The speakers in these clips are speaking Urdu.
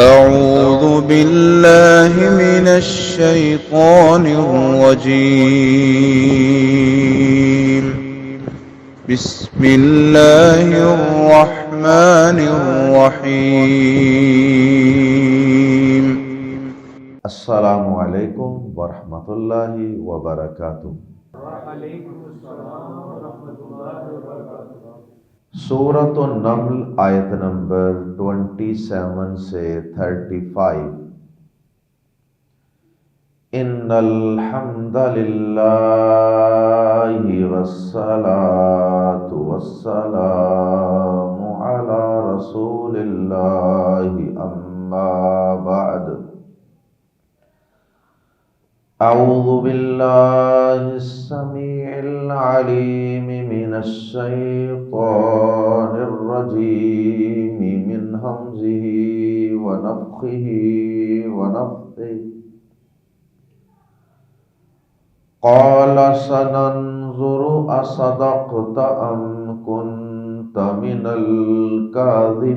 أعوذ بالله من الشيطان الرجيم. بسم الله الرحمن الرحيم. السلام علیکم ورحمۃ اللہ وبرکاتہ۔ سورۃ النمل آیت نمبر 27 سے 35۔ ان الحمد للہ والصلاة والسلام علی رسول اللہ اما بعد۔ اعوذ باللہ السمیع العلیم من الشیطان الرجیم من ہمزہ ونفخہ ونفثہ۔ قال سننظر اصدقت ام كنت من الكاذبین۔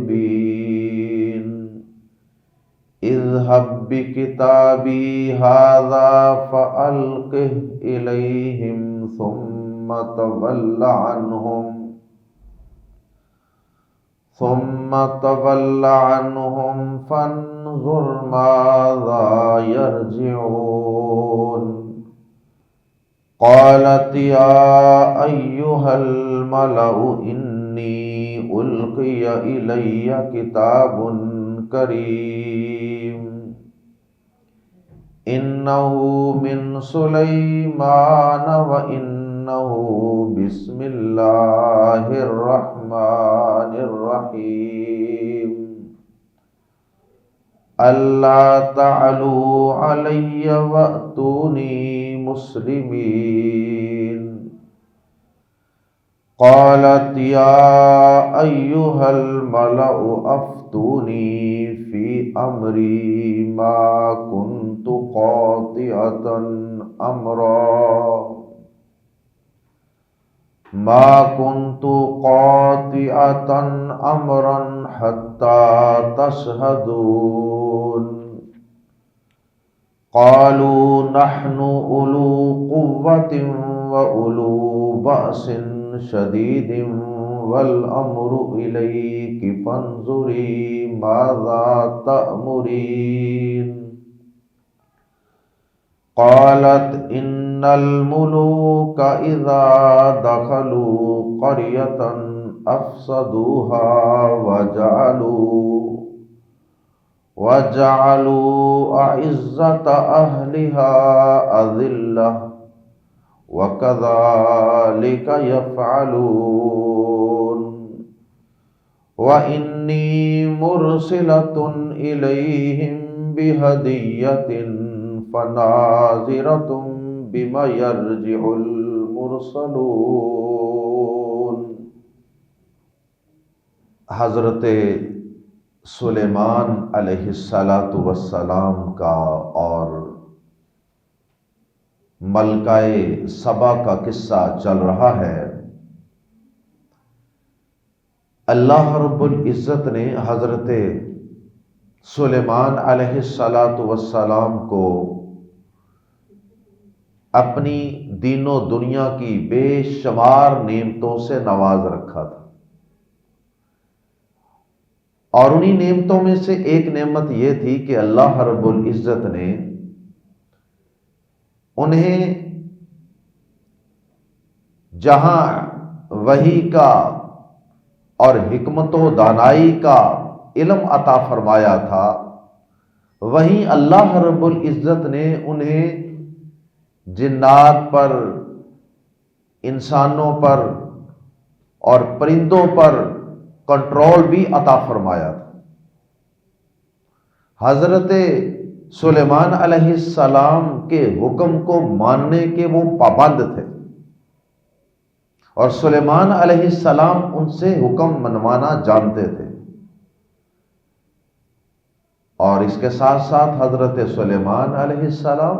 اذهب بكتابي هذا فألقه إليهم ثم تول عنهم فانظر ماذا يرجعون۔ قالت يا أيها الملأ إني ألقي إلي كتاب کریم انہ من سلیمان وانہ بسم اللہ الرحمن الرحیم۔ الا تعلوا علی وأتونی مسلمین۔ قالت یا ایہا الملأ افتونی فی امری ما كنت قاطعة امرا حتى تشهدون۔ قالوا نحن اولو قوة واولو بأس شدید والامر الیک فانظری ماذا تأمرین۔ قالت ان الملوک اذا دخلوا قریة افسدوها وجعلوا اعزة اہلها اذلة وَكَذَلِكَ يَفْعَلُونَ۔ وَإِنِّي مُرْسِلَةٌ إِلَيْهِمْ بِهَدِيَّةٍ فَنَاظِرَةٌ بِمَ يَرْجِعُ الْمُرْسَلُونَ۔ حضرت سلیمان علیہ السلام کا اور ملکہ سبا کا قصہ چل رہا ہے۔ اللہ رب العزت نے حضرت سلیمان علیہ السلام کو اپنی دین و دنیا کی بے شمار نعمتوں سے نواز رکھا تھا، اور انہی نعمتوں میں سے ایک نعمت یہ تھی کہ اللہ رب العزت نے انہیں جہاں وحی کا اور حکمت و دانائی کا علم عطا فرمایا تھا، وہیں اللہ رب العزت نے انہیں جنات پر، انسانوں پر اور پرندوں پر کنٹرول بھی عطا فرمایا تھا۔ حضرت سلیمان علیہ السلام کے حکم کو ماننے کے وہ پابند تھے، اور سلیمان علیہ السلام ان سے حکم منوانا جانتے تھے۔ اور اس کے ساتھ ساتھ حضرت سلیمان علیہ السلام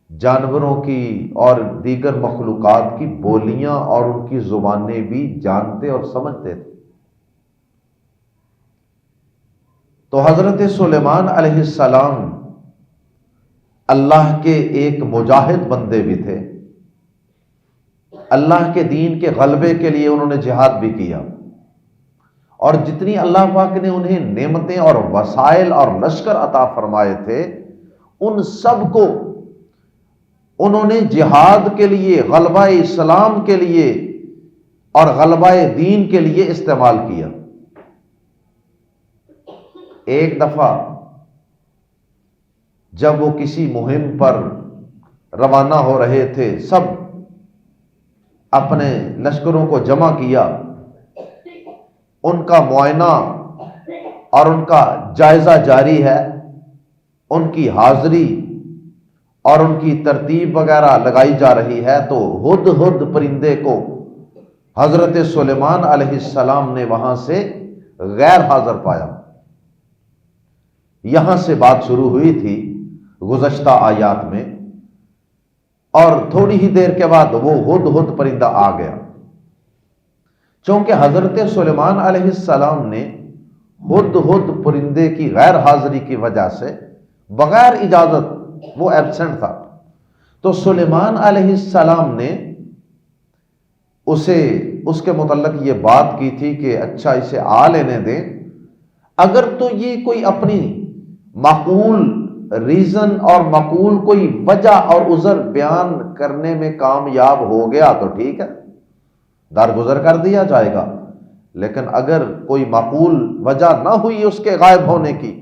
جانوروں کی اور دیگر مخلوقات کی بولیاں اور ان کی زبانیں بھی جانتے اور سمجھتے تھے۔ تو حضرت سلیمان علیہ السلام اللہ کے ایک مجاہد بندے بھی تھے، اللہ کے دین کے غلبے کے لیے انہوں نے جہاد بھی کیا، اور جتنی اللہ پاک نے انہیں نعمتیں اور وسائل اور لشکر عطا فرمائے تھے، ان سب کو انہوں نے جہاد کے لیے، غلبہ اسلام کے لیے اور غلبہ دین کے لیے استعمال کیا۔ ایک دفعہ جب وہ کسی مہم پر روانہ ہو رہے تھے، سب اپنے لشکروں کو جمع کیا، ان کا معائنہ اور ان کا جائزہ جاری ہے، ان کی حاضری اور ان کی ترتیب وغیرہ لگائی جا رہی ہے، تو ہدہد پرندے کو حضرت سلیمان علیہ السلام نے وہاں سے غیر حاضر پایا۔ یہاں سے بات شروع ہوئی تھی گزشتہ آیات میں، اور تھوڑی ہی دیر کے بعد وہ ہدہد پرندہ آ گیا۔ چونکہ حضرت سلیمان علیہ السلام نے ہدہد پرندے کی غیر حاضری کی وجہ سے بغیر اجازت وہ ایبسنٹ تھا، تو سلیمان علیہ السلام نے اسے اس کے متعلق یہ بات کی تھی کہ اچھا اسے آ لینے دیں، اگر تو یہ کوئی اپنی معقول ریزن اور معقول کوئی وجہ اور عذر بیان کرنے میں کامیاب ہو گیا تو ٹھیک ہے، درگزر کر دیا جائے گا، لیکن اگر کوئی معقول وجہ نہ ہوئی اس کے غائب ہونے کی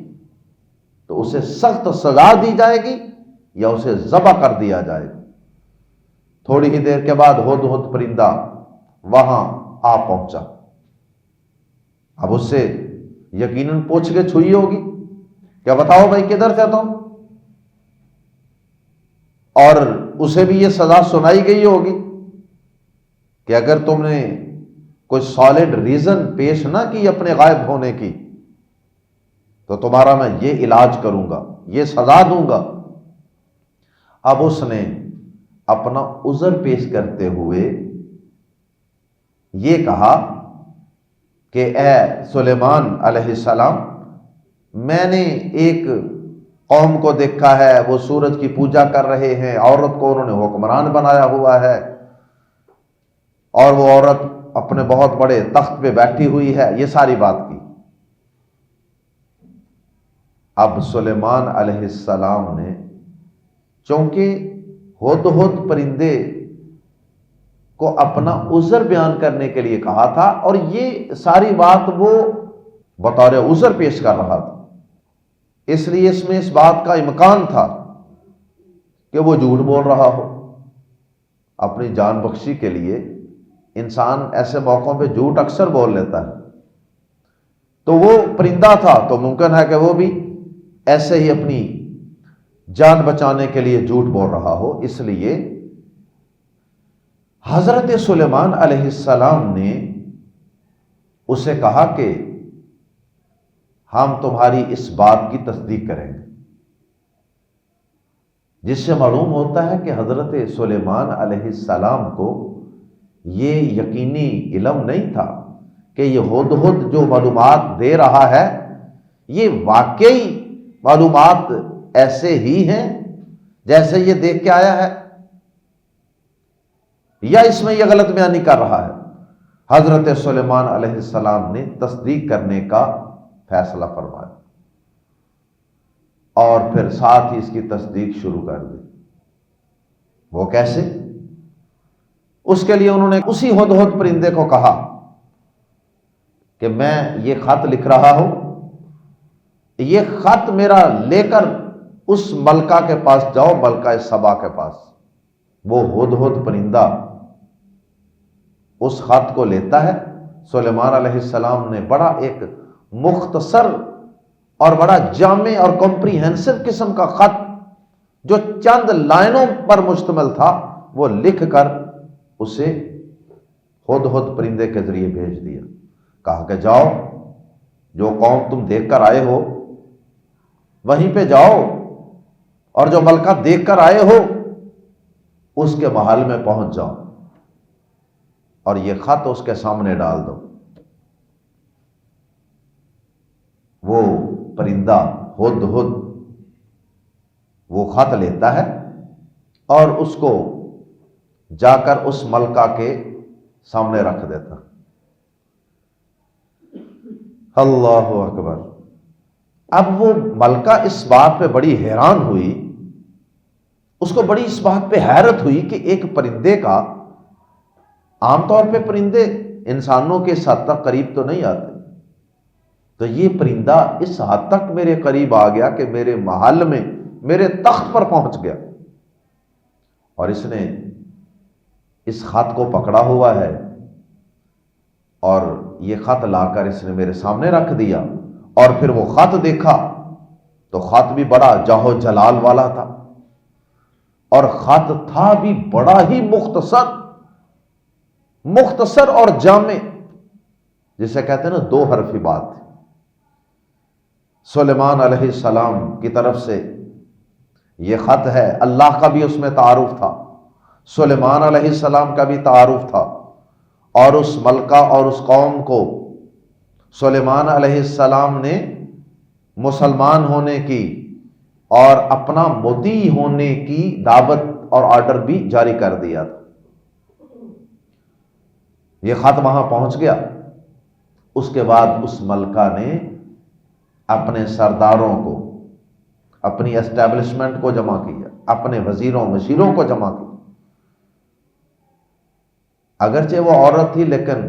تو اسے سخت سزا دی جائے گی یا اسے ذبح کر دیا جائے گا۔ تھوڑی ہی دیر کے بعد ہدہد پرندہ وہاں آ پہنچا۔ اب اس سے یقیناً پوچھ گچھ ہوئی ہوگی، کیا بتاؤ بھائی کدھر تھے تم، اور اسے بھی یہ سزا سنائی گئی ہوگی کہ اگر تم نے کوئی سالڈ ریزن پیش نہ کی اپنے غائب ہونے کی تو تمہارا میں یہ علاج کروں گا، یہ سزا دوں گا۔ اب اس نے اپنا عذر پیش کرتے ہوئے یہ کہا کہ اے سلیمان علیہ السلام، میں نے ایک قوم کو دیکھا ہے، وہ سورج کی پوجا کر رہے ہیں، عورت کو انہوں نے حکمران بنایا ہوا ہے، اور وہ عورت اپنے بہت بڑے تخت پہ بیٹھی ہوئی ہے، یہ ساری بات کی۔ اب سلیمان علیہ السلام نے چونکہ ہدہد پرندے کو اپنا عذر بیان کرنے کے لیے کہا تھا، اور یہ ساری بات وہ بطور عذر پیش کر رہا تھا، اس لیے اس میں اس بات کا امکان تھا کہ وہ جھوٹ بول رہا ہو۔ اپنی جان بخشی کے لیے انسان ایسے موقعوں پہ جھوٹ اکثر بول لیتا ہے، تو وہ پرندہ تھا تو ممکن ہے کہ وہ بھی ایسے ہی اپنی جان بچانے کے لیے جھوٹ بول رہا ہو۔ اس لیے حضرت سلیمان علیہ السلام نے اسے کہا کہ ہم تمہاری اس بات کی تصدیق کریں گے، جس سے معلوم ہوتا ہے کہ حضرت سلیمان علیہ السلام کو یہ یقینی علم نہیں تھا کہ یہ ہدہد جو معلومات دے رہا ہے یہ واقعی معلومات ایسے ہی ہیں جیسے یہ دیکھ کے آیا ہے، یا اس میں یہ غلط بیانی کر رہا ہے۔ حضرت سلیمان علیہ السلام نے تصدیق کرنے کا فیصلہ فرمایا، اور پھر ساتھ ہی اس کی تصدیق شروع کر دی۔ وہ کیسے؟ اس کے لیے انہوں نے اسی ہدہد پرندے کو کہا کہ میں یہ خط لکھ رہا ہوں، یہ خط میرا لے کر اس ملکہ کے پاس جاؤ، ملکہ سبا کے پاس۔ وہ ہدہد پرندہ اس خط کو لیتا ہے۔ سلیمان علیہ السلام نے بڑا ایک مختصر اور بڑا جامع اور کمپریہنسو قسم کا خط جو چند لائنوں پر مشتمل تھا وہ لکھ کر اسے ہدہد پرندے کے ذریعے بھیج دیا۔ کہا کہ جاؤ، جو قوم تم دیکھ کر آئے ہو وہیں پہ جاؤ، اور جو ملکہ دیکھ کر آئے ہو اس کے محل میں پہنچ جاؤ، اور یہ خط اس کے سامنے ڈال دو۔ وہ پرندہ ہدہد وہ خط لیتا ہے اور اس کو جا کر اس ملکہ کے سامنے رکھ دیتا. اللہ اکبر. اب وہ ملکہ اس بات پہ بڑی حیران ہوئی، اس کو بڑی اس بات پہ حیرت ہوئی کہ ایک پرندے کا، عام طور پہ پرندے انسانوں کے اس حد تک قریب تو نہیں آتے، تو یہ پرندہ اس حد تک میرے قریب آ گیا کہ میرے محل میں، میرے تخت پر پہنچ گیا، اور اس نے اس خط کو پکڑا ہوا ہے اور یہ خط لا کر اس نے میرے سامنے رکھ دیا. اور پھر وہ خط دیکھا تو خط بھی بڑا جاہ و جلال والا تھا، اور خط تھا بھی بڑا ہی مختصر اور جامع، جسے کہتے ہیں نا 2 حرفی بات. سلیمان علیہ السلام کی طرف سے یہ خط ہے، اللہ کا بھی اس میں تعارف تھا، سلیمان علیہ السلام کا بھی تعارف تھا، اور اس ملکہ اور اس قوم کو سلیمان علیہ السلام نے مسلمان ہونے کی اور اپنا مطیع ہونے کی دعوت اور آرڈر بھی جاری کر دیا تھا. یہ خط وہاں پہنچ گیا. اس کے بعد اس ملکہ نے اپنے سرداروں کو، اپنی اسٹیبلشمنٹ کو جمع کیا، اپنے وزیروں مشیروں کو جمع کیا. اگرچہ وہ عورت تھی لیکن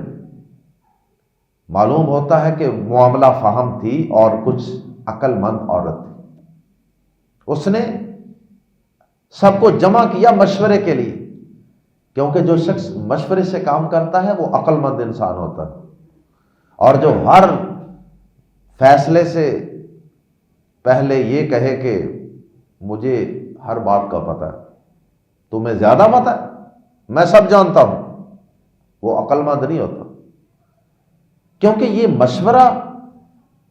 معلوم ہوتا ہے کہ معاملہ فہم تھی اور کچھ عقل مند عورت تھی. اس نے سب کو جمع کیا مشورے کے لیے، کیونکہ جو شخص مشورے سے کام کرتا ہے وہ عقل مند انسان ہوتا ہے، اور جو ہر فیصلے سے پہلے یہ کہے کہ مجھے ہر بات کا پتہ ہے، تمہیں زیادہ پتہ ہے، میں سب جانتا ہوں، وہ عقل مند نہیں ہوتا. کیونکہ یہ مشورہ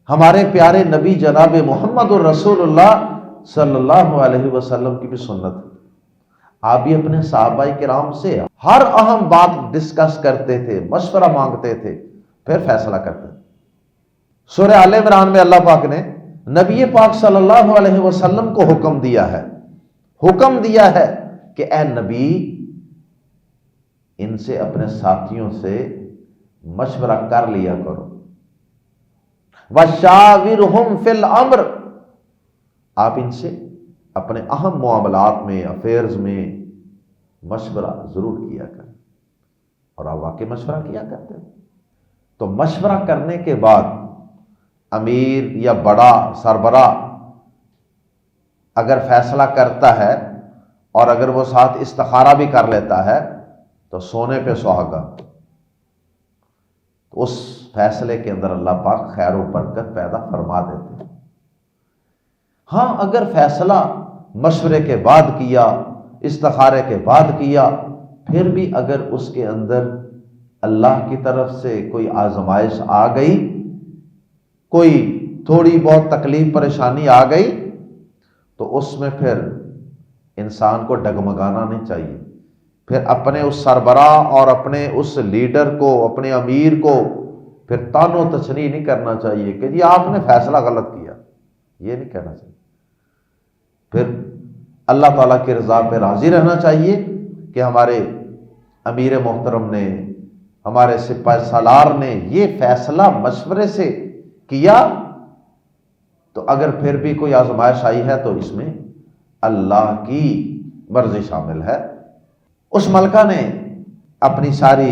ہمارے پیارے نبی جناب محمد الرسول اللہ صلی اللہ علیہ وسلم کی بھی سنت ہے. آپ بھی اپنے صحابہ کرام سے ہر اہم بات ڈسکس کرتے تھے، مشورہ مانگتے تھے، پھر فیصلہ کرتے تھے. سورہ آل عمران میں اللہ پاک نے نبی پاک صلی اللہ علیہ وسلم کو حکم دیا ہے کہ اے نبی، ان سے، اپنے ساتھیوں سے مشورہ کر لیا کرو. وَشَاوِرْهُمْ فِي الْأَمْرِ، آپ ان سے اپنے اہم معاملات میں، افیئرز میں مشورہ ضرور کیا کریں. اور آپ واقعی مشورہ کیا کرتے ہیں. تو مشورہ کرنے کے بعد امیر یا بڑا سربراہ اگر فیصلہ کرتا ہے اور اگر وہ ساتھ استخارہ بھی کر لیتا ہے تو سونے پہ سہاگا. اس فیصلے کے اندر اللہ پاک خیر و برکت پیدا فرما دیتے ہیں. ہاں اگر فیصلہ مشورے کے بعد کیا، استخارے کے بعد کیا، پھر بھی اگر اس کے اندر اللہ کی طرف سے کوئی آزمائش آ گئی، کوئی تھوڑی بہت تکلیف پریشانی آ گئی، تو اس میں پھر انسان کو ڈگمگانا نہیں چاہیے. پھر اپنے اس سربراہ اور اپنے اس لیڈر کو، اپنے امیر کو پھر تان و تشنیع نہیں کرنا چاہیے کہ جی آپ نے فیصلہ غلط کیا، یہ نہیں کہنا چاہیے. پھر اللہ تعالیٰ کی رضا پہ راضی رہنا چاہیے کہ ہمارے امیر محترم نے، ہمارے سپاہ سالار نے یہ فیصلہ مشورے سے کیا، تو اگر پھر بھی کوئی آزمائش آئی ہے تو اس میں اللہ کی مرضی شامل ہے. اس ملکہ نے اپنی ساری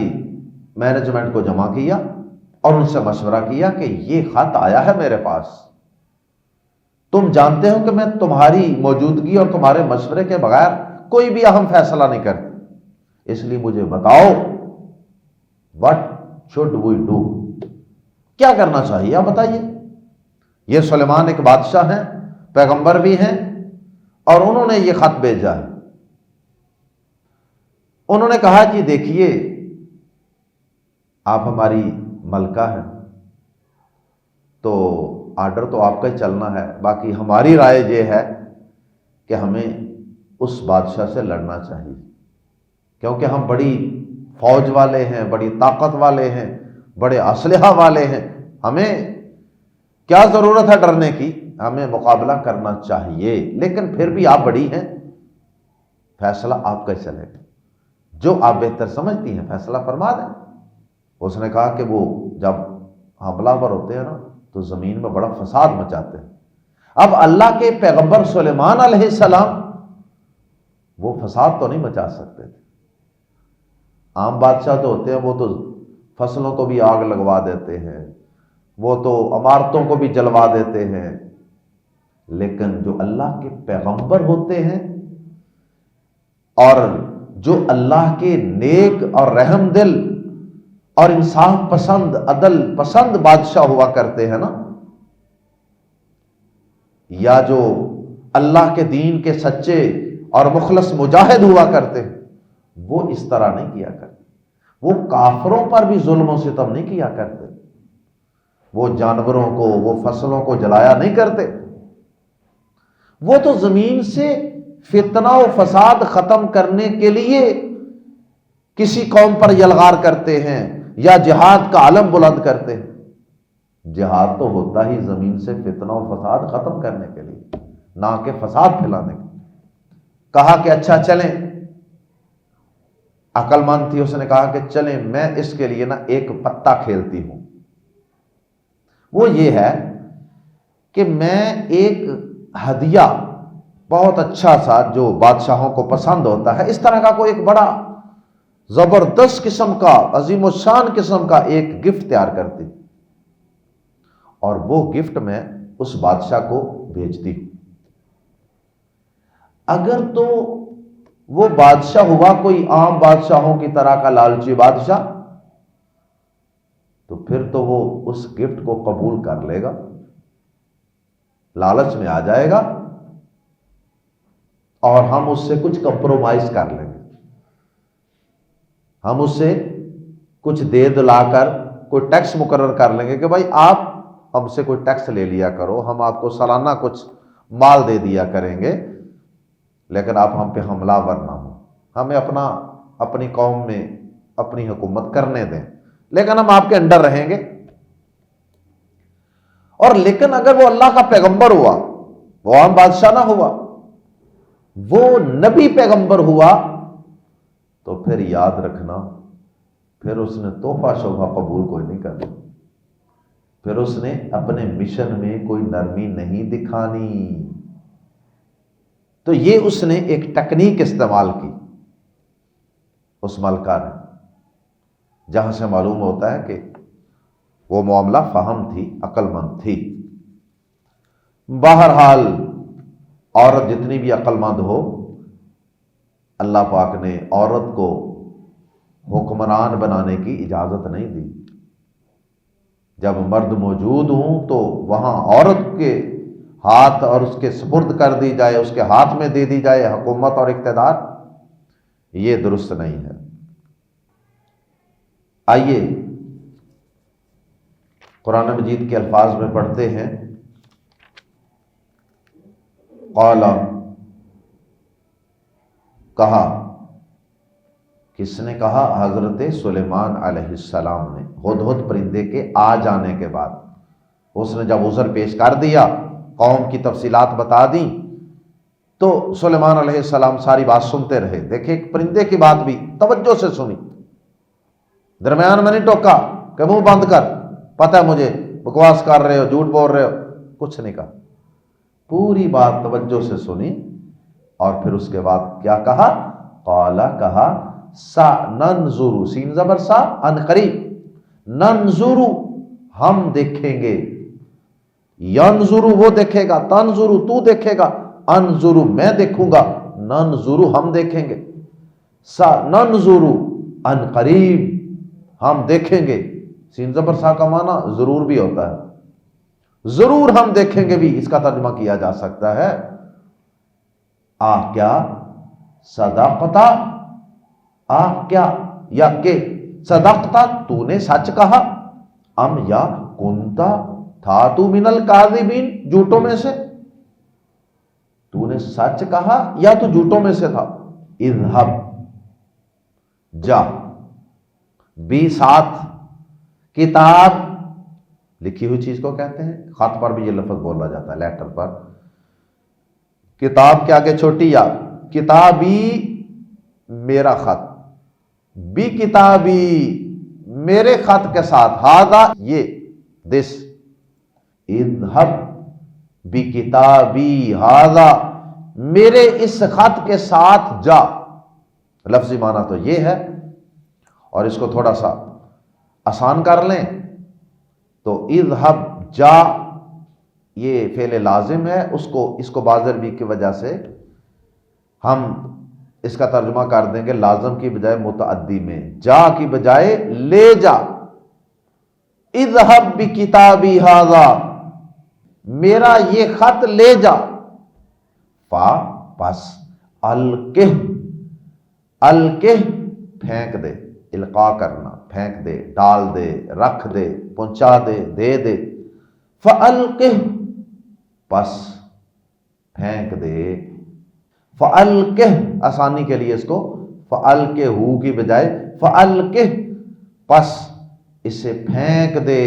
مینجمنٹ کو جمع کیا اور ان سے مشورہ کیا کہ یہ خط آیا ہے میرے پاس، تم جانتے ہو کہ میں تمہاری موجودگی اور تمہارے مشورے کے بغیر کوئی بھی اہم فیصلہ نہیں کرتا، اس لیے مجھے بتاؤ what should we do، کیا کرنا چاہیے آپ بتائیے. یہ سلیمان ایک بادشاہ ہیں، پیغمبر بھی ہیں، اور انہوں نے یہ خط بھیجا ہے. انہوں نے کہا کہ دیکھیے آپ ہماری ملکہ ہیں تو آرڈر تو آپ کا ہی چلنا ہے، باقی ہماری رائے یہ ہے کہ ہمیں اس بادشاہ سے لڑنا چاہیے، کیونکہ ہم بڑی فوج والے ہیں، بڑی طاقت والے ہیں، بڑے اسلحہ والے ہیں، ہمیں کیا ضرورت ہے ڈرنے کی؟ ہمیں مقابلہ کرنا چاہیے، لیکن پھر بھی آپ بڑی ہیں، فیصلہ آپ کا چلے گا، جو آپ بہتر سمجھتی ہیں فیصلہ فرما دیں۔ اس نے کہا کہ وہ جب حملہ ور ہوتے ہیں نا تو زمین میں بڑا فساد مچاتے ہیں۔ اب اللہ کے پیغمبر سلیمان علیہ السلام وہ فساد تو نہیں مچا سکتے تھے۔ عام بادشاہ تو ہوتے ہیں وہ تو فصلوں کو بھی آگ لگوا دیتے ہیں، وہ تو عمارتوں کو بھی جلوا دیتے ہیں، لیکن جو اللہ کے پیغمبر ہوتے ہیں اور جو اللہ کے نیک اور رحم دل اور انصاف پسند عدل پسند بادشاہ ہوا کرتے ہیں نا، یا جو اللہ کے دین کے سچے اور مخلص مجاہد ہوا کرتے ہیں، وہ اس طرح نہیں کیا کرتے۔ وہ کافروں پر بھی ظلم و ستم نہیں کیا کرتے، وہ جانوروں کو وہ فصلوں کو جلایا نہیں کرتے، وہ تو زمین سے فتنہ و فساد ختم کرنے کے لیے کسی قوم پر یلغار کرتے ہیں یا جہاد کا علم بلند کرتے ہیں۔ جہاد تو ہوتا ہی زمین سے فتنہ و فساد ختم کرنے کے لیے، نہ کہ فساد پھیلانے کے لیے۔ کہا کہ اچھا چلیں، عقل مند تھی، اس نے کہا کہ چلیں، میں اس کے لیے نا ایک پتہ کھیلتی ہوں۔ وہ یہ ہے کہ میں ایک ہدیہ بہت اچھا سا جو بادشاہوں کو پسند ہوتا ہے، اس طرح کا کوئی ایک بڑا زبردست قسم کا عظیم الشان قسم کا ایک گفٹ تیار کرتی، اور وہ گفٹ میں اس بادشاہ کو بھیجتی ہوں۔ اگر تو وہ بادشاہ ہوا کوئی عام بادشاہوں کی طرح کا لالچی بادشاہ، تو پھر تو وہ اس گفٹ کو قبول کر لے گا، لالچ میں آ جائے گا، اور ہم اس سے کچھ کمپرومائز کر لیں گے، ہم اس سے کچھ دے دلا کر کوئی ٹیکس مقرر کر لیں گے کہ بھائی آپ ہم سے کوئی ٹیکس لے لیا کرو، ہم آپ کو سالانہ کچھ مال دے دیا کریں گے، لیکن آپ ہم پہ حملہ ور نہ ہو، ہمیں اپنی قوم میں اپنی حکومت کرنے دیں، لیکن ہم آپ کے انڈر رہیں گے۔ اور لیکن اگر وہ اللہ کا پیغمبر ہوا، وہ عام بادشاہ نہ ہوا، وہ نبی پیغمبر ہوا، تو پھر یاد رکھنا، پھر اس نے تحفہ شوفہ قبول کوئی نہیں کرنا، پھر اس نے اپنے مشن میں کوئی نرمی نہیں دکھانی۔ تو یہ اس نے ایک ٹیکنیک استعمال کی اس ملکہ نے، جہاں سے معلوم ہوتا ہے کہ وہ معاملہ فہم تھی، عقل مند تھی۔ بہرحال عورت جتنی بھی عقل مند ہو، اللہ پاک نے عورت کو حکمران بنانے کی اجازت نہیں دی۔ جب مرد موجود ہوں تو وہاں عورت کے ہاتھ اور اس کے سپرد کر دی جائے، اس کے ہاتھ میں دے دی جائے حکومت اور اقتدار، یہ درست نہیں ہے۔ آئیے قرآن مجید کے الفاظ میں پڑھتے ہیں۔ قال، کہا، کس نے کہا؟ حضرت سلیمان علیہ السلام نے، ہدہد پرندے کے آ جانے کے بعد اس نے جب عذر پیش کر دیا، قوم کی تفصیلات بتا دیں، تو سلیمان علیہ السلام ساری بات سنتے رہے۔ دیکھیں ایک پرندے کی بات بھی توجہ سے سنی، درمیان میں نہیں ٹوکا کہ منہ بند کر، پتہ ہے مجھے بکواس کر رہے ہو، جھوٹ بول رہے ہو، کچھ نہیں کہا، پوری بات توجہ سے سنی، اور پھر اس کے بعد کیا کہا؟ قال، کہا، سننظر، سین زبر سا، ان قریب، ننظر، ہم دیکھیں گے، ینظر وہ دیکھے گا، تنظر تو دیکھے گا، انظر میں دیکھوں گا، ننظر ہم دیکھیں گے، سننظر ان قریب، ہم دیکھیں گے۔ سین زبر سا کا معنی ضرور بھی ہوتا ہے، ضرور ہم دیکھیں گے بھی اس کا ترجمہ کیا جا سکتا ہے۔ کیا صدقتا، کیا یا کہ صدقتا، تو نے سچ کہا، ام یا کنتا، تھا تو من الکاذبین، جھوٹوں میں سے، تو نے سچ کہا یا تو جھوٹوں میں سے تھا۔ اذهب، جا، بھی ساتھ، کتاب لکھی ہوئی چیز کو کہتے ہیں. خط پر بھی یہ لفظ بولا جاتا ہے، لیٹر پر. کتاب کے آگے چھوٹی یا، کتابی میرا خط، بھی کتابی میرے خط کے ساتھ، ہذا یہ، دس، اذهب بکتابی ھذا میرے اس خط کے ساتھ جا. لفظی معنی تو یہ ہے، اور اس کو تھوڑا سا آسان کر لیں تو اذهب جا یہ فعل لازم ہے، اس کو بازر بھی کی وجہ سے ہم اس کا ترجمہ کر دیں گے لازم کی بجائے متعدی میں، جا کی بجائے لے جا. اذهب بکتابی ھذا میرا یہ خط لے جا. فا پس، القہ، القہ پھینک دے، القاء کرنا، پھینک دے، ڈال دے، رکھ دے، پہنچا دے، دے دے. فالقہ پس پھینک دے. فالقہ آسانی کے لیے اس کو فالقہ کی بجائے فالقہ پس اسے پھینک دے،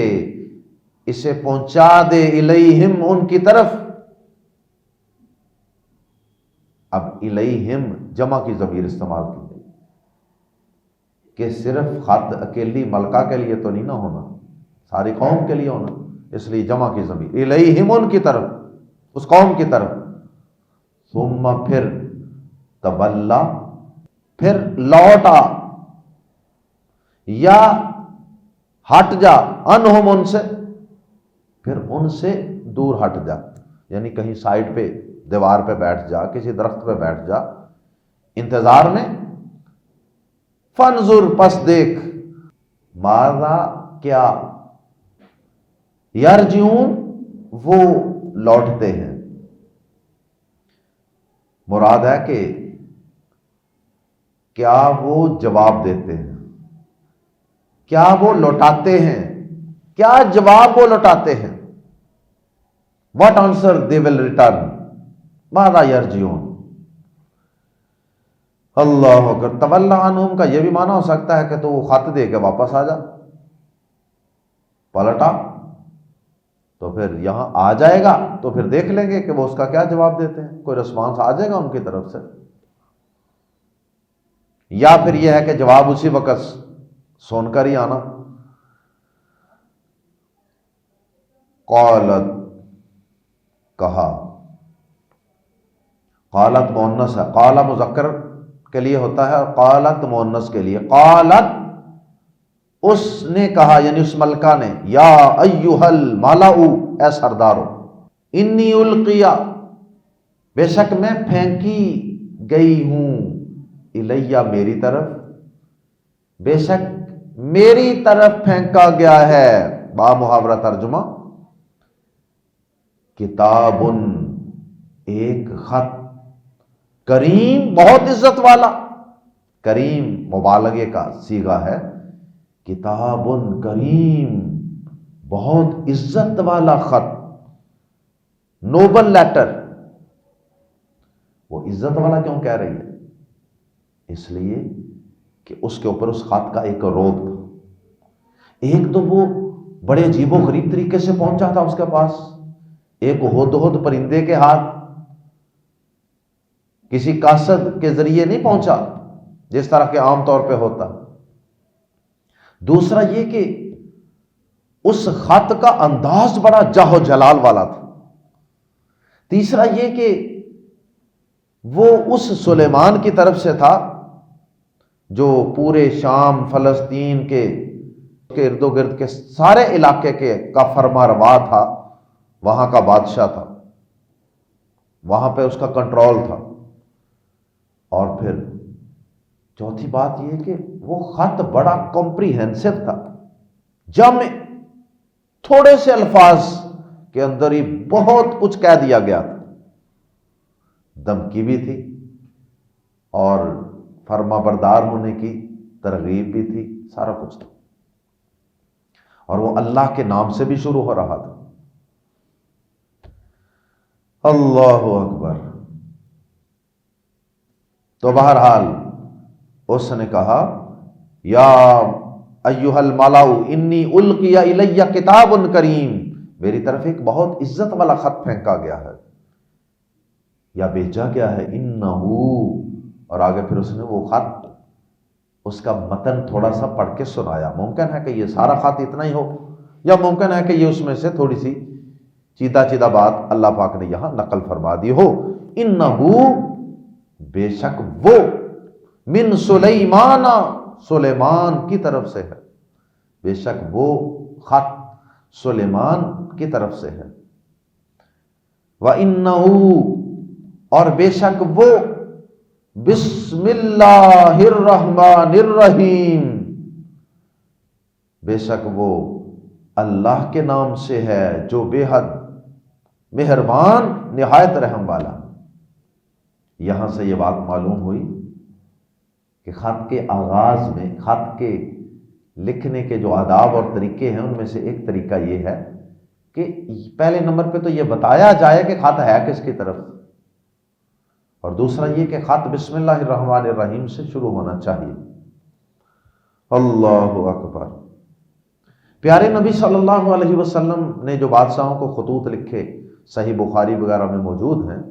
اسے پہنچا دے، الیہم ان کی طرف. اب الیہم جمع کی ضمیر استعمال کی گئی کہ صرف خط اکیلی ملکہ کے لیے تو نہیں نہ ہونا، ساری قوم کے لیے ہونا، اس لیے جمع کی ضمیر الیہم ان کی طرف، اس قوم کی طرف. ثم پھر تولا پھر لوٹا، یا ہٹ جا، انہم ان سے، پھر ان سے دور ہٹ جا، یعنی کہیں سائڈ پہ دیوار پہ بیٹھ جا، کسی درخت پہ بیٹھ جا انتظار میں. فانظر پس دیکھ، ماذا کیا، یرجعون وہ لوٹتے ہیں. مراد ہے کہ کیا وہ جواب دیتے ہیں، کیا وہ لوٹاتے ہیں، کیا جواب وہ لوٹاتے ہیں. What answer they will return. ماذا یرجعون. اللہ اکبر. تولا عنہم کا یہ بھی معنی ہو سکتا ہے کہ تو وہ خط دے کے واپس آ جا، پلٹا تو پھر یہاں آ جائے گا تو پھر دیکھ لیں گے کہ وہ اس کا کیا جواب دیتے ہیں، کوئی رسپانس آ جائے گا ان کی طرف سے. یا پھر یہ ہے کہ جواب اسی وقت سن کر ہی آنا. قالت کہا، قالت مؤنث ہے، قال مذکر کے لیے ہوتا ہے اور قالت مؤنث کے لیے. قالت اس نے کہا، یعنی اس ملکہ نے، یا ایھا الملأ اے سردارو، انی القیا بے شک میں پھینکی گئی ہوں، الیہ میری طرف، بے شک میری طرف پھینکا گیا ہے. با محاورہ ترجمہ، کتاب ایک خط، کریم بہت عزت والا، کریم مبالغے کا صیغہ ہے، کتاب کریم بہت عزت والا خط، نوبل لیٹر. وہ عزت والا کیوں کہہ رہی ہے؟ اس لیے کہ اس کے اوپر اس خط کا ایک روب تھا. ایک تو وہ بڑے عجیب و غریب طریقے سے پہنچا تھا اس کے پاس، ایک ہدہد پرندے کے ہاتھ، کسی قاصد کے ذریعے نہیں پہنچا جس طرح کے عام طور پہ ہوتا. دوسرا یہ کہ اس خط کا انداز بڑا جاہ و جلال والا تھا. تیسرا یہ کہ وہ اس سلیمان کی طرف سے تھا جو پورے شام، فلسطین کے ارد و گرد کے سارے علاقے کا فرما روا تھا، وہاں کا بادشاہ تھا، وہاں پہ اس کا کنٹرول تھا. اور پھر چوتھی بات یہ کہ وہ خط بڑا کمپریہنسو تھا، جامع، تھوڑے سے الفاظ کے اندر ہی بہت کچھ کہہ دیا گیا تھا. دھمکی بھی تھی اور فرما بردار ہونے کی ترغیب بھی تھی، سارا کچھ تھا. اور وہ اللہ کے نام سے بھی شروع ہو رہا تھا. اللہ اکبر. تو بہرحال اس نے کہا، یا ایھا الملأ انی القی الی کتاب کریم، میری طرف ایک بہت عزت والا خط پھینکا گیا ہے یا بھیجا گیا ہے، انہو، اور آگے پھر اس نے وہ خط، اس کا متن تھوڑا سا پڑھ کے سنایا۔ ممکن ہے کہ یہ سارا خط اتنا ہی ہو، یا ممکن ہے کہ یہ اس میں سے تھوڑی سی چیدہ بات اللہ پاک نے یہاں نقل فرما دی ہو۔ انہو، بے شک وہ، من سلیمان، سلیمان کی طرف سے ہے، بے شک وہ خط سلیمان کی طرف سے ہے۔ وَإِنَّهُ، اور بے شک وہ، بسم اللہ الرحمن الرحیم، بے شک وہ اللہ کے نام سے ہے جو بے حد مہربان نہایت رحم والا۔ یہاں سے یہ بات معلوم ہوئی کہ خط کے آغاز میں، خط کے لکھنے کے جو آداب اور طریقے ہیں ان میں سے ایک طریقہ یہ ہے کہ پہلے نمبر پہ تو یہ بتایا جائے کہ خط ہے کس کی طرف، اور دوسرا یہ کہ خط بسم اللہ الرحمن الرحیم سے شروع ہونا چاہیے۔ اللہ اکبر۔ پیارے نبی صلی اللہ علیہ وسلم نے جو بادشاہوں کو خطوط لکھے صحیح بخاری وغیرہ میں موجود ہیں،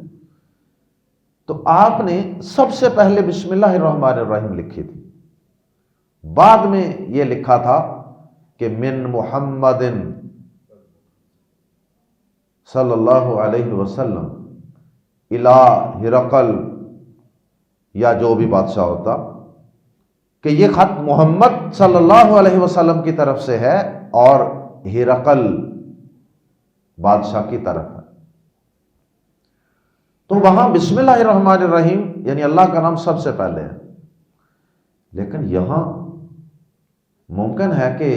تو آپ نے سب سے پہلے بسم اللہ الرحمن الرحیم لکھی تھی، بعد میں یہ لکھا تھا کہ من محمد صلی اللہ علیہ وسلم الہ ہرقل، یا جو بھی بادشاہ ہوتا، کہ یہ خط محمد صلی اللہ علیہ وسلم کی طرف سے ہے اور ہرقل بادشاہ کی طرف ہے۔ تو وہاں بسم اللہ الرحمن الرحیم یعنی اللہ کا نام سب سے پہلے ہے، لیکن یہاں ممکن ہے کہ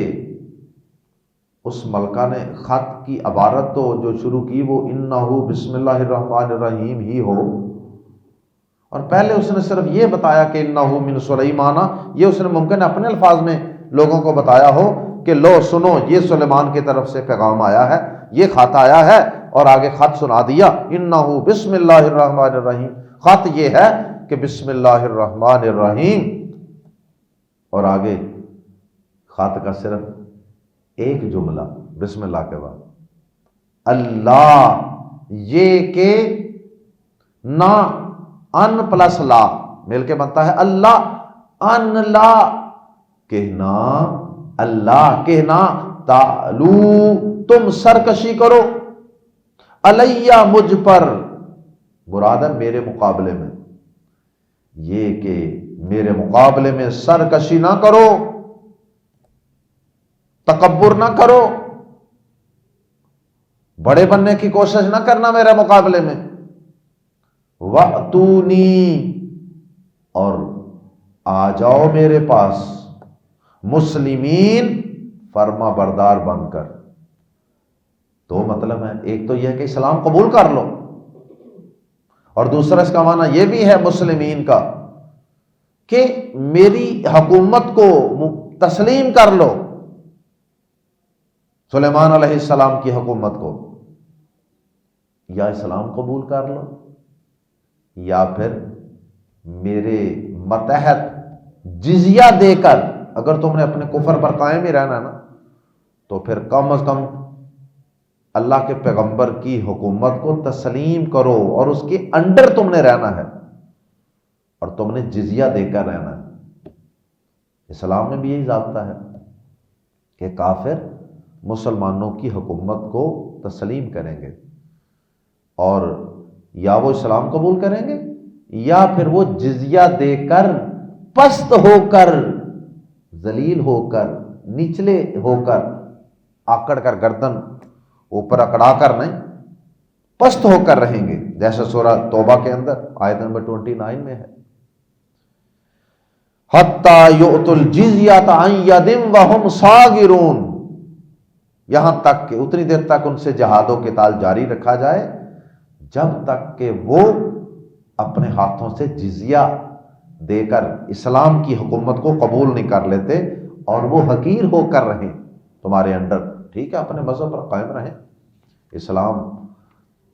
اس ملکہ نے خط کی عبارت تو جو شروع کی وہ انہو بسم اللہ الرحمن الرحیم ہی ہو، اور پہلے اس نے صرف یہ بتایا کہ انہو من سلیمان، یہ اس نے ممکن اپنے الفاظ میں لوگوں کو بتایا ہو کہ لو سنو، یہ سلیمان کی طرف سے پیغام آیا ہے، یہ خط آیا ہے، اور آگے خط سنا دیا انہو بسم اللہ الرحمن الرحیم، خط یہ ہے کہ بسم اللہ الرحمن الرحیم، اور آگے خط کا صرف ایک جملہ بسم اللہ کے بعد اللہ، یہ کہ نا ان پلس لا مل کے بنتا ہے اللہ، ان لا کہنا، اللہ کہنا، تعلو تم سرکشی کرو، علیہ مجھ پر، مراد ہے میرے مقابلے میں، یہ کہ میرے مقابلے میں سرکشی نہ کرو، تکبر نہ کرو، بڑے بننے کی کوشش نہ کرنا میرے مقابلے میں، وَأْتُونِي، اور آ جاؤ میرے پاس، مسلمین، فرما بردار بن کر۔ دو مطلب ہے، ایک تو یہ کہ اسلام قبول کر لو، اور دوسرا اس کا معنی یہ بھی ہے مسلمین کا کہ میری حکومت کو تسلیم کر لو، سلیمان علیہ السلام کی حکومت کو، یا اسلام قبول کر لو یا پھر میرے ماتحت جزیہ دے کر، اگر تم نے اپنے کفر پر قائم ہی رہنا نا تو پھر کم از کم اللہ کے پیغمبر کی حکومت کو تسلیم کرو، اور اس کے انڈر تم نے رہنا ہے، اور تم نے جزیہ دے کر رہنا ہے۔ اسلام میں بھی یہی ضابطہ ہے کہ کافر مسلمانوں کی حکومت کو تسلیم کریں گے، اور یا وہ اسلام قبول کریں گے یا پھر وہ جزیہ دے کر، پست ہو کر، ذلیل ہو کر، نچلے ہو کر، آکڑ کر، گردن اوپر اکڑا کر نہیں، پست ہو کر رہیں گے، جیسے سورہ توبہ کے اندر آیت نمبر 29 میں ہے، حَتَّى يُؤْتُوا الْجِزْيَةَ عَنْ يَدٍ وَهُمْ صَاغِرُونَ، یہاں تک کہ اتنی دیر تک ان سے جہاد و قتال جاری رکھا جائے جب تک کہ وہ اپنے ہاتھوں سے جزیہ دے کر اسلام کی حکومت کو قبول نہیں کر لیتے، اور وہ حقیر ہو کر رہیں تمہارے انڈر، ٹھیک ہے، اپنے مذہب پر قائم رہیں، اسلام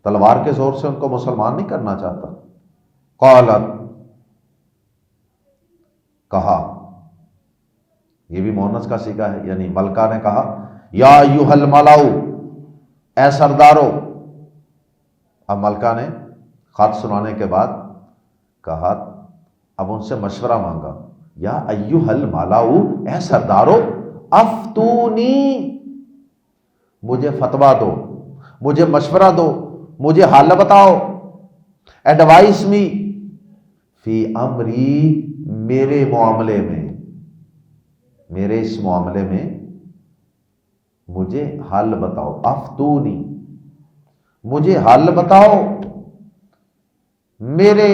تلوار کے زور سے ان کو مسلمان نہیں کرنا چاہتا۔ قالت، کہا، یہ بھی مونس کا سیگا ہے، یعنی ملکہ نے کہا یا ایھا الملاؤ، اے سردارو۔ اب ملکہ نے خط سنانے کے بعد کہا، اب ان سے مشورہ مانگا، یا ایھا الملاؤ، اے سردارو، افتونی، مجھے فتویٰ دو، مجھے مشورہ دو، مجھے حل بتاؤ، ایڈوائس می فی امری، میرے معاملے میں، میرے اس معاملے میں مجھے حل بتاؤ، افتونی، مجھے حل بتاؤ میرے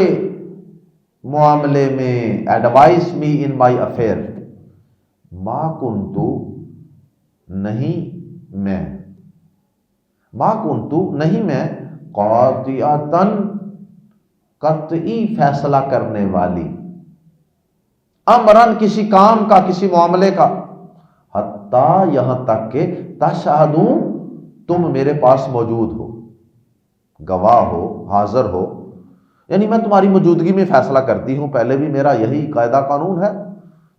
معاملے میں، ایڈوائس می ان مائی افیئر۔ ما کنتو، نہیں میں، ما کنتو، نہیں میں، قاطعتاً، قطعی فیصلہ کرنے والی، امرن، کسی کام کا، کسی معاملے کا، حتیٰ، یہاں تک کہ تشہدون، تم میرے پاس موجود ہو، گواہ ہو، حاضر ہو، یعنی میں تمہاری موجودگی میں فیصلہ کرتی ہوں۔ پہلے بھی میرا یہی قاعدہ قانون ہے،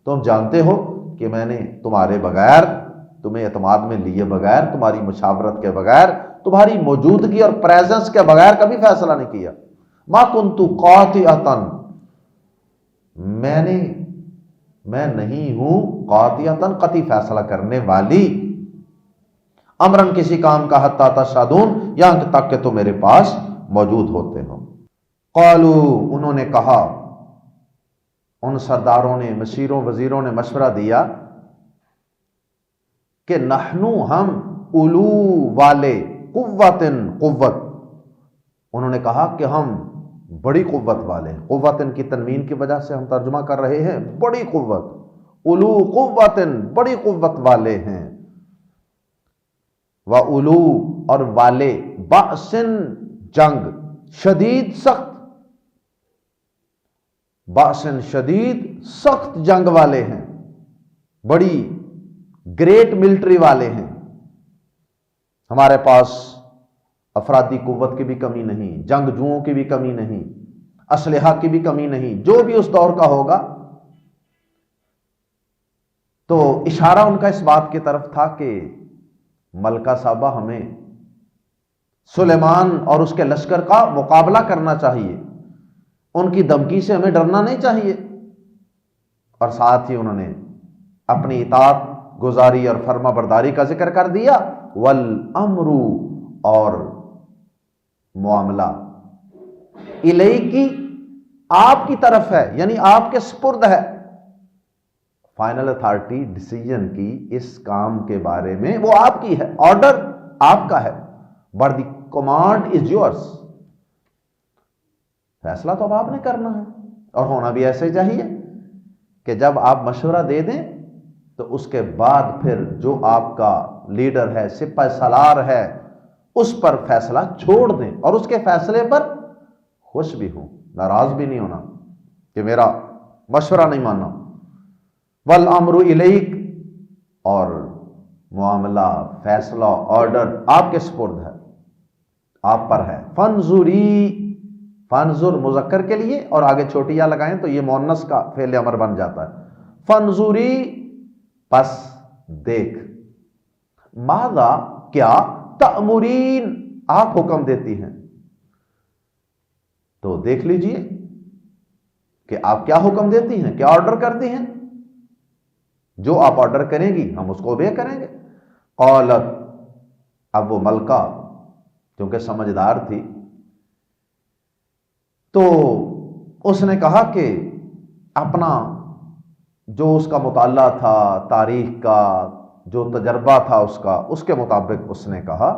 تم جانتے ہو کہ میں نے تمہارے بغیر، تمہیں اعتماد میں لیے بغیر، تمہاری مشاورت کے بغیر، تمہاری موجودگی اور پریزنس کے بغیر کبھی فیصلہ نہیں کیا۔ ما کنتو قاطعتاً، میں نہیں ہوں، قاطعتاً، قطعی فیصلہ کرنے والی، امرن، کسی کام کا، حتیٰ تشہدون، یہاں تک کہ تم میرے پاس موجود ہوتے ہو۔ قالو، انہوں نے کہا، ان سرداروں نے، مشیروں، وزیروں نے مشورہ دیا کہ نحنو، ہم، اولو، والے، قوتن، قوت، انہوں نے کہا کہ ہم بڑی قوت والے ہیں۔ قوتن کی تنوین کی وجہ سے ہم ترجمہ کر رہے ہیں بڑی قوت، اولو قوتن، بڑی قوت والے ہیں، و اولو، اور والے، بأسن، جنگ، شدید، سخت، بأسن، شدید، سخت جنگ والے ہیں، بڑی گریٹ ملٹری والے ہیں، ہمارے پاس افرادی قوت کی بھی کمی نہیں، جنگجوؤں کی بھی کمی نہیں، اسلحہ کی بھی کمی نہیں، جو بھی اس دور کا ہوگا۔ تو اشارہ ان کا اس بات کی طرف تھا کہ ملکہ صاحبہ، ہمیں سلیمان اور اس کے لشکر کا مقابلہ کرنا چاہیے، ان کی دھمکی سے ہمیں ڈرنا نہیں چاہیے۔ اور ساتھ ہی انہوں نے اپنی اطاعت گزاری اور فرما برداری کا ذکر کر دیا، والامر، اور معاملہ، الیکی، آپ کی طرف ہے، یعنی آپ کے سپرد ہے، فائنل اتھارٹی ڈیسیژن کی اس کام کے بارے میں وہ آپ کی ہے، آرڈر آپ کا ہے، but the command is yours, فیصلہ تو اب آپ نے کرنا ہے، اور ہونا بھی ایسے چاہیے کہ جب آپ مشورہ دے دیں تو اس کے بعد پھر جو آپ کا لیڈر ہے، سپہ سالار ہے، اس پر فیصلہ چھوڑ دیں، اور اس کے فیصلے پر خوش بھی ہوں، ناراض بھی نہیں ہونا کہ میرا مشورہ نہیں ماننا۔ والامر الیک، اور معاملہ، فیصلہ، آرڈر آپ کے سپرد ہے، آپ پر ہے۔ فانظری، فانظر مذکر کے لیے اور آگے چھوٹی یا لگائیں تو یہ مؤنث کا فعل امر بن جاتا ہے۔ فانظری، پس دیکھ، ماذا، کیا، تأمرین، آپ حکم دیتی ہیں، تو دیکھ لیجئے کہ آپ کیا حکم دیتی ہیں، کیا آرڈر کرتی ہیں، جو آپ آرڈر کریں گی ہم اس کو اوبے کریں گے۔ قالت، اب وہ ملکہ کیونکہ سمجھدار تھی تو اس نے کہا کہ اپنا جو اس کا مطالعہ تھا، تاریخ کا جو تجربہ تھا اس کے مطابق اس نے کہا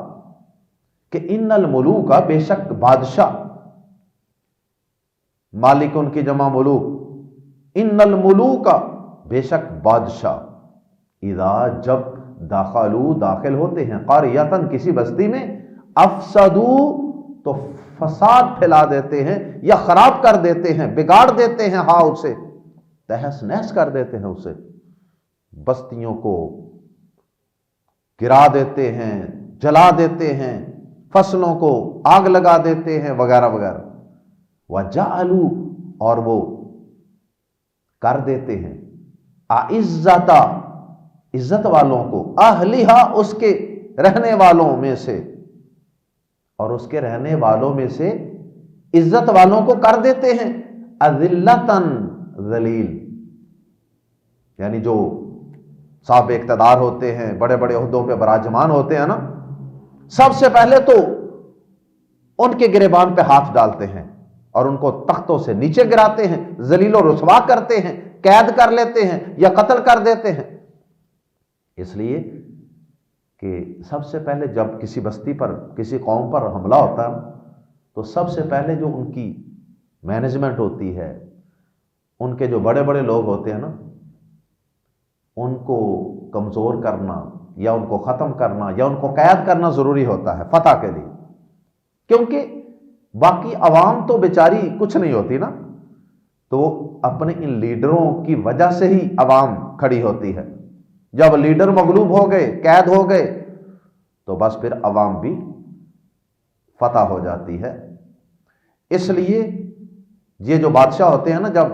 کہ ان الملوک، بے شک بادشاہ، مالک ان کی جمع ملوک، ان الملوک، بے شک بادشاہ، اذا، جب، داخل ہوتے ہیں، قاریۃً، کسی بستی میں، افسدو، تو فساد پھیلا دیتے ہیں یا خراب کر دیتے ہیں، بگاڑ دیتے ہیں، ہاں اسے تہس نہس کر دیتے ہیں، اسے بستیوں کو گرا دیتے ہیں، جلا دیتے ہیں، فصلوں کو آگ لگا دیتے ہیں، وغیرہ وغیرہ۔ وَجَعَلُوا، اور وہ کر دیتے ہیں، اعزتا، عزت والوں کو، اہلیہا اس کے رہنے والوں میں سے، اور اس کے رہنے والوں میں سے عزت والوں کو کر دیتے ہیں اذلتن ذلیل، یعنی جو صاحب اقتدار ہوتے ہیں، بڑے بڑے عہدوں پہ براجمان ہوتے ہیں نا، سب سے پہلے تو ان کے گریبان پہ ہاتھ ڈالتے ہیں اور ان کو تختوں سے نیچے گراتے ہیں، ذلیل و رسوا کرتے ہیں، قید کر لیتے ہیں یا قتل کر دیتے ہیں۔ اس لیے کہ سب سے پہلے جب کسی بستی پر، کسی قوم پر حملہ ہوتا ہے تو سب سے پہلے جو ان کی مینجمنٹ ہوتی ہے، ان کے جو بڑے بڑے لوگ ہوتے ہیں نا، ان کو کمزور کرنا یا ان کو ختم کرنا یا ان کو قید کرنا ضروری ہوتا ہے فتح کے لیے، کیونکہ باقی عوام تو بیچاری کچھ نہیں ہوتی نا، تو اپنے ان لیڈروں کی وجہ سے ہی عوام کھڑی ہوتی ہے۔ جب لیڈر مغلوب ہو گئے، قید ہو گئے، تو بس پھر عوام بھی فتح ہو جاتی ہے۔ اس لیے یہ جو بادشاہ ہوتے ہیں نا، جب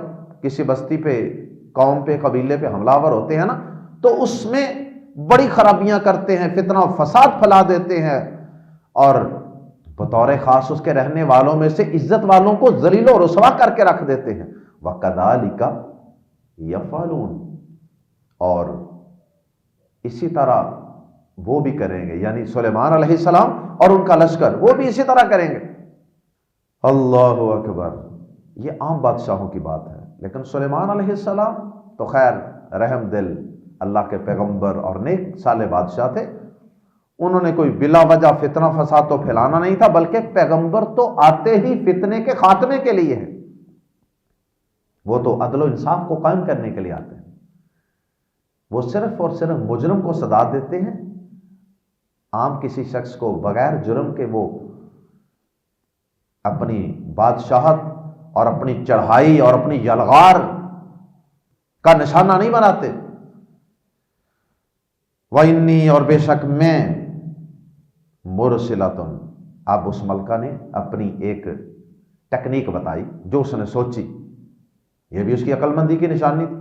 کسی بستی پہ، قوم پہ، قبیلے پہ حملہ آور ہوتے ہیں نا، تو اس میں بڑی خرابیاں کرتے ہیں، فتنہ و فساد پھیلا دیتے ہیں، اور بطور خاص اس کے رہنے والوں میں سے عزت والوں کو ذلیل و رسوا کر کے رکھ دیتے ہیں۔ وَكَذَلِكَ يَفْعَلُونَ، اور اسی طرح وہ بھی کریں گے، یعنی سلیمان علیہ السلام اور ان کا لشکر، وہ بھی اسی طرح کریں گے۔ اللہ اکبر، یہ عام بادشاہوں کی بات ہے، لیکن سلیمان علیہ السلام تو خیر رحم دل اللہ کے پیغمبر اور نیک صالح بادشاہ تھے، انہوں نے کوئی بلا وجہ فتنہ فساد تو پھیلانا نہیں تھا، بلکہ پیغمبر تو آتے ہی فتنے کے خاتمے کے لیے ہیں، وہ تو عدل و انصاف کو قائم کرنے کے لیے آتے ہیں، وہ صرف اور صرف مجرم کو سزا دیتے ہیں، عام کسی شخص کو بغیر جرم کے وہ اپنی بادشاہت اور اپنی چڑھائی اور اپنی یلغار کا نشانہ نہیں بناتے۔ وَإِنِّي، اور بے شک میں، مُرْسِلَةٌ، اب اس ملکہ نے اپنی ایک ٹیکنیک بتائی جو اس نے سوچی، یہ بھی اس کی عقل مندی کی نشانی تھی۔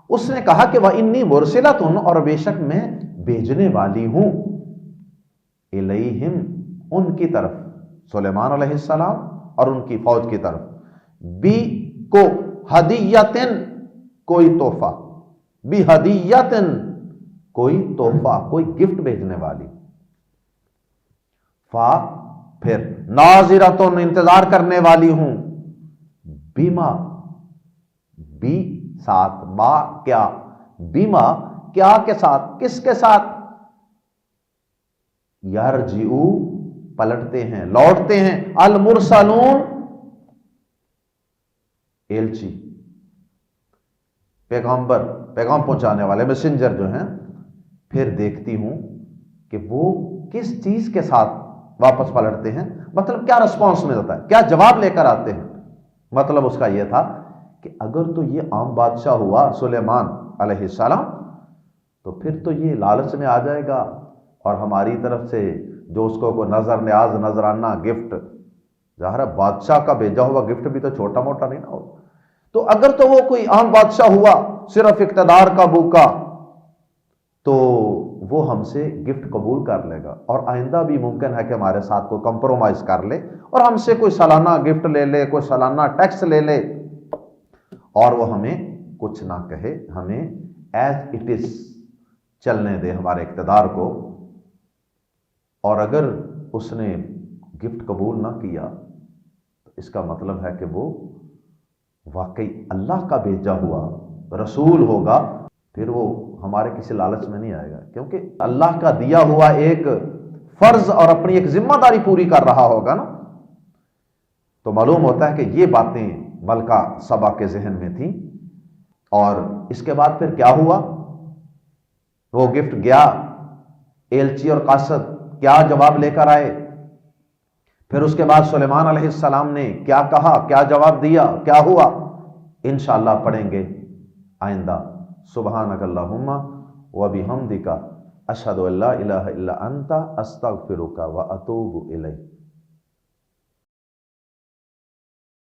اس نے کہا کہ وَإِنِّي مُرْسِلَةٌ، اور بے شک میں بھیجنے والی ہوں، الیہم، ان کی طرف، سلیمان علیہ السلام اور ان کی فوج کی طرف، بی کو ہدیتن، کوئی تحفہ، بی ہدیتن، کوئی تحفہ، کوئی گفٹ بھیجنے والی، فا، پھر، ناظرتن، انتظار کرنے والی ہوں، بیما، بی ساتھ، ما کیا، بیما کیا کے ساتھ، کس کے ساتھ، یرجعو، پلٹتے ہیں، لوٹتے ہیں، المرسلون، ایلچی، پیغمبر، پیغام پہنچانے والے، میسنجر جو ہیں، پھر دیکھتی ہوں کہ وہ کس چیز کے ساتھ واپس پلٹتے ہیں، مطلب کیا رسپانس ملتا ہے، کیا جواب لے کر آتے ہیں۔ مطلب اس کا یہ تھا کہ اگر تو یہ عام بادشاہ ہوا سلیمان علیہ السلام، تو پھر تو یہ لالچ میں آ جائے گا، اور ہماری طرف سے جو اس کو نظر نیاز، نظرانہ گفٹ، ظاہر ہے بادشاہ کا بھیجا ہوا گفٹ بھی تو چھوٹا موٹا نہیں نہ ہو، تو اگر تو وہ کوئی عام بادشاہ ہوا صرف اقتدار کا بھوکا، تو وہ ہم سے گفٹ قبول کر لے گا، اور آئندہ بھی ممکن ہے کہ ہمارے ساتھ کوئی کمپرومائز کر لے اور ہم سے کوئی سالانہ گفٹ لے لے، کوئی سالانہ ٹیکس لے لے، اور وہ ہمیں کچھ نہ کہے، ہمیں ایز اٹ از چلنے دے ہمارے اقتدار کو۔ اور اگر اس نے گفٹ قبول نہ کیا تو اس کا مطلب ہے کہ وہ واقعی اللہ کا بھیجا ہوا رسول ہوگا، پھر وہ ہمارے کسی لالچ میں نہیں آئے گا، کیونکہ اللہ کا دیا ہوا ایک فرض اور اپنی ایک ذمہ داری پوری کر رہا ہوگا نا۔ تو معلوم ہوتا ہے کہ یہ باتیں ملکہ سبا کے ذہن میں تھیں، اور اس کے بعد پھر کیا ہوا، وہ گفٹ گیا، ایلچی اور قاصد کیا جواب لے کر آئے، پھر اس کے بعد سلیمان علیہ السلام نے کیا کہا، کیا جواب دیا، کیا ہوا، انشاءاللہ پڑھیں گے آئندہ۔ سبحانک اللہم وبحمدک، اشہد ان لا الہ الا انت، استغفرک واتوب الیک۔